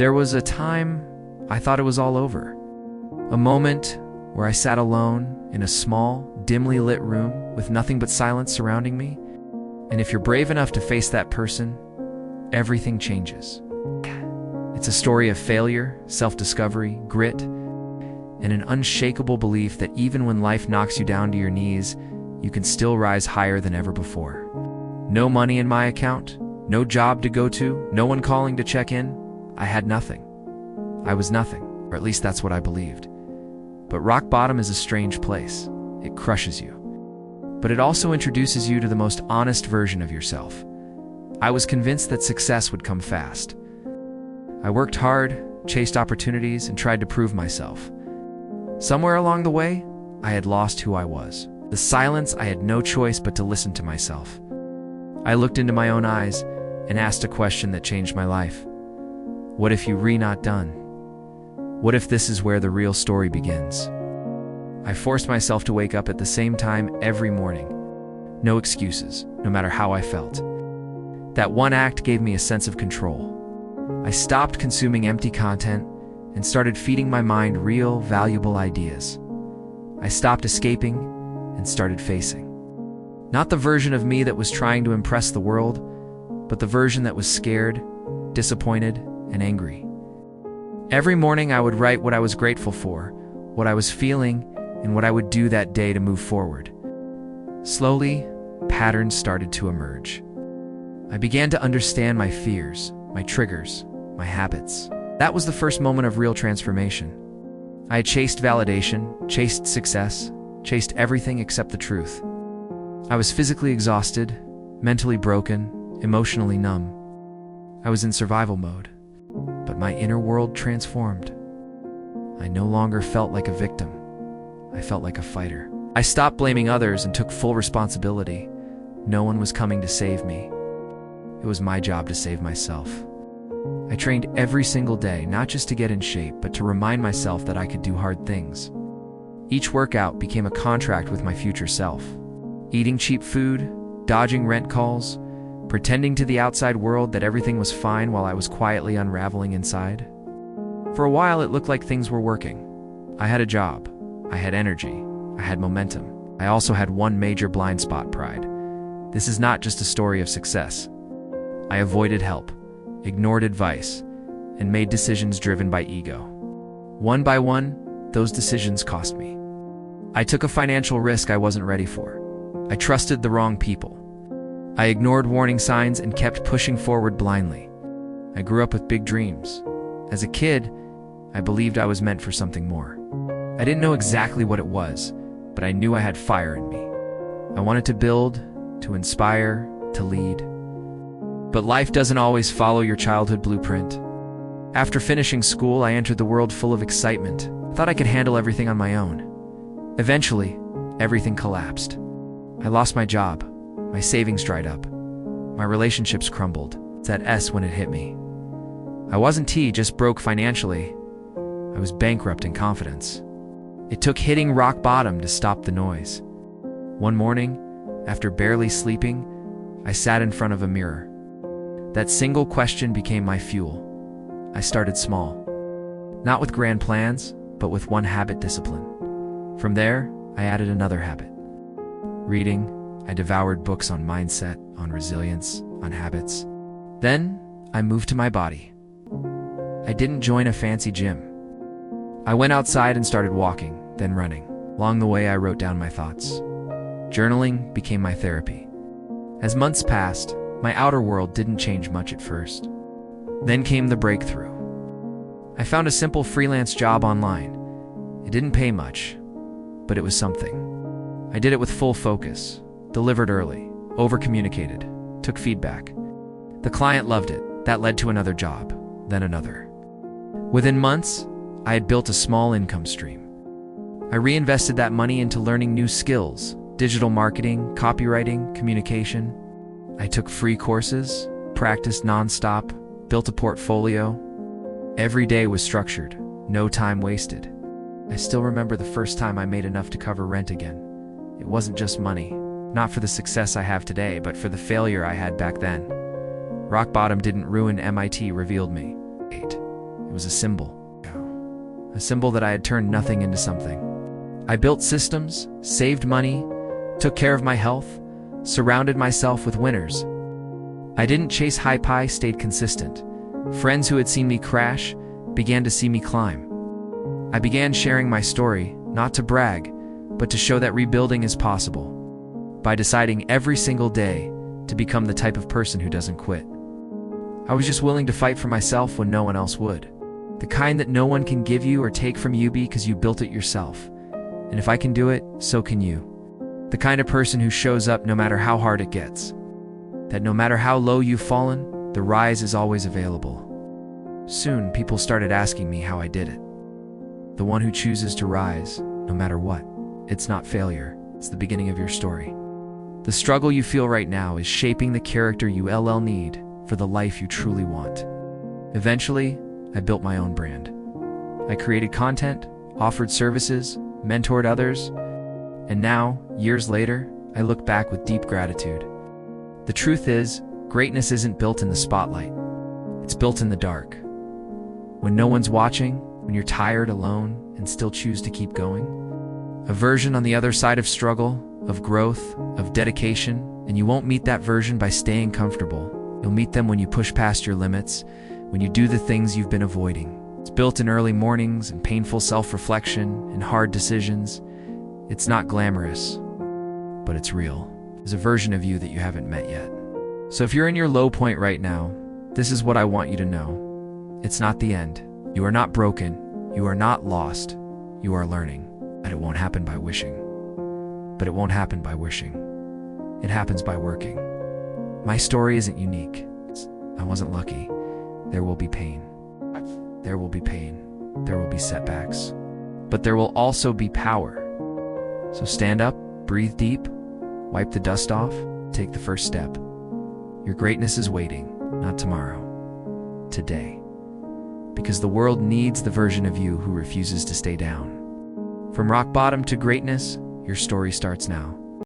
There was a time I thought it was all over. A moment where I sat alone in a small, dimly lit room with nothing but silence surrounding me. And if you're brave enough to face that person, everything changes. It's a story of failure, self-discovery, grit, and an unshakable belief that even when life knocks you down to your knees, you can still rise higher than ever before. No money in my account, no job to go to, no one calling to check in. I had nothing. I was nothing, or at least that's what I believed. But rock bottom is a strange place. It crushes you. But it also introduces you to the most honest version of yourself. I was convinced that success would come fast. I worked hard, chased opportunities, and tried to prove myself. Somewhere along the way, I had lost who I was. The silence, I had no choice but to listen to myself. I looked into my own eyes and asked a question that changed my life. What if you not done? What if this is where the real story begins? I forced myself to wake up at the same time every morning. No excuses, no matter how I felt. That one act gave me a sense of control. I stopped consuming empty content and started feeding my mind real, valuable ideas. I stopped escaping and started facing. Not the version of me that was trying to impress the world, but the version that was scared, disappointed, and angry. Every morning I would write what I was grateful for, what I was feeling, and what I would do that day to move forward. Slowly, patterns started to emerge. I began to understand my fears, my triggers, my habits. That was the first moment of real transformation. I had chased validation, chased success, chased everything except the truth. I was physically exhausted, mentally broken, emotionally numb. I was in survival mode, but my inner world transformed. I no longer felt like a victim. I felt like a fighter. I stopped blaming others and took full responsibility. No one was coming to save me. It was my job to save myself. I trained every single day, not just to get in shape, but to remind myself that I could do hard things. Each workout became a contract with my future self. Eating cheap food, dodging rent calls, pretending to the outside world that everything was fine while I was quietly unraveling inside. For a while, it looked like things were working. I had a job. I had energy. I had momentum. I also had one major blind spot: pride. This is not just a story of success. I avoided help, ignored advice, and made decisions driven by ego. One by one, those decisions cost me. I took a financial risk I wasn't ready for. I trusted the wrong people. I ignored warning signs and kept pushing forward blindly. I grew up with big dreams. As a kid, I believed I was meant for something more. I didn't know exactly what it was, but I knew I had fire in me. I wanted to build, to inspire, to lead. But life doesn't always follow your childhood blueprint. After finishing school, I entered the world full of excitement. I thought I could handle everything on my own. Eventually, everything collapsed. I lost my job. My savings dried up. My relationships crumbled. It's that S when it hit me. I wasn't just broke financially. I was bankrupt in confidence. It took hitting rock bottom to stop the noise. One morning, after barely sleeping, I sat in front of a mirror. That single question became my fuel. I started small. Not with grand plans, but with one habit: discipline. From there, I added another habit. Reading. I devoured books on mindset, on resilience, on habits. Then, I moved to my body. I didn't join a fancy gym. I went outside and started walking, then running. Along the way, I wrote down my thoughts. Journaling became my therapy. As months passed, my outer world didn't change much at first. Then came the breakthrough. I found a simple freelance job online. It didn't pay much, but it was something. I did it with full focus, delivered early, over-communicated, took feedback. The client loved it. That led to another job, then another. Within months, I had built a small income stream. I reinvested that money into learning new skills: digital marketing, copywriting, communication. I took free courses, practiced nonstop, built a portfolio. Every day was structured, no time wasted. I still remember the first time I made enough to cover rent again. It wasn't just money, not for the success I have today, but for the failure I had back then. Rock bottom didn't ruin MIT, revealed me. 8. It was a symbol. A symbol that I had turned nothing into something. I built systems, saved money, took care of my health, surrounded myself with winners. I didn't chase high, stayed consistent. Friends who had seen me crash began to see me climb. I began sharing my story, not to brag, but to show that rebuilding is possible. By deciding every single day to become the type of person who doesn't quit. I was just willing to fight for myself when no one else would. The kind that no one can give you or take from you because you built it yourself. And if I can do it, so can you. The kind of person who shows up no matter how hard it gets. That no matter how low you've fallen, the rise is always available. Soon, people started asking me how I did it. The one who chooses to rise, no matter what. It's not failure, it's the beginning of your story. The struggle you feel right now is shaping the character you need for the life you truly want. Eventually, I built my own brand. I created content, offered services, mentored others, and now, years later, I look back with deep gratitude. The truth is, greatness isn't built in the spotlight. It's built in the dark. When no one's watching, when you're tired, alone, and still choose to keep going. A version on the other side of struggle, of growth, of dedication, and you won't meet that version by staying comfortable. You'll meet them when you push past your limits, when you do the things you've been avoiding. It's built in early mornings and painful self-reflection and hard decisions. It's not glamorous, but it's real. There's a version of you that you haven't met yet. So if you're in your low point right now, this is what I want you to know. It's not the end. You are not broken. You are not lost. You are learning. And it won't happen by wishing. But it won't happen by wishing. It happens by working. My story isn't unique. I wasn't lucky. There will be pain. There will be pain. There will be setbacks. But there will also be power. So stand up, breathe deep, wipe the dust off, take the first step. Your greatness is waiting, not tomorrow, today. Because the world needs the version of you who refuses to stay down. From rock bottom to greatness, your story starts now.